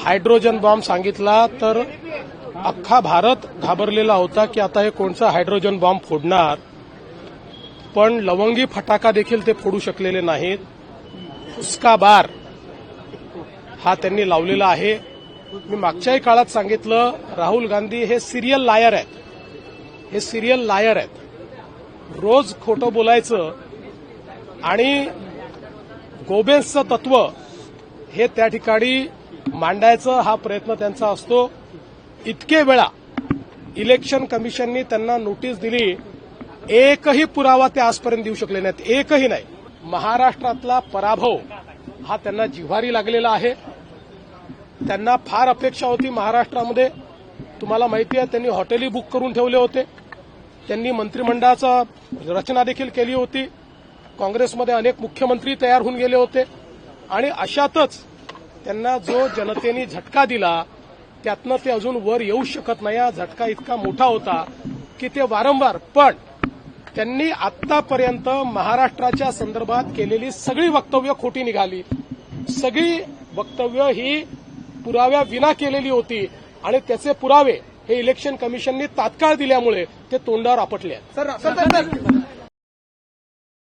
Hydrogen bomb सांगितला तर अख्खा भारत घाबरलेला होता की आता हे कोणचा हायड्रोजन बॉम्ब फोडणार. पण लवंगी फटाका देखील ते फोडू शकलेले नाहीत. फुसका बार हा त्यांनी लावलेला आहे. मी मागच्याही काळात सांगितलं, राहुल गांधी हे सिरियल लायर आहेत. हे सिरियल लायर आहेत. रोज खोटं बोलायचं आणि गोबेन्सचं तत्व हे त्या ठिकाणी मांडायचं हा प्रयत्न त्यांचा असतो. इतके वेळा इलेक्शन कमिशननी त्यांना नोटीस दिली, एकही पुरावा ते आजपर्यंत देऊ शकले नाहीत. एकही नाही. महाराष्ट्रातला पराभव हा त्यांना जिव्हारी लागलेला आहे. त्यांना फार अपेक्षा होती महाराष्ट्रामध्ये. तुम्हाला माहिती आहे, त्यांनी हॉटेलही बुक करून ठेवले होते. त्यांनी मंत्रिमंडळाचा रचना देखील केली होती. काँग्रेसमध्ये अनेक मुख्यमंत्री तयार होऊन गेले होते. आणि अशातच त्यांना जो जनतेने झटका दिला त्यातनं ते अजून वर येऊ शकत नाही. हा झटका इतका मोठा होता की ते वारंवार, पण त्यांनी आतापर्यंत महाराष्ट्राच्या संदर्भात केलेली सगळी वक्तव्य खोटी निघाली. सगळी वक्तव्य ही पुराव्या विना केलेली होती आणि त्याचे पुरावे हे इलेक्शन कमिशननी तात्काळ दिल्यामुळे ते तोंडावर आपटले आहेत.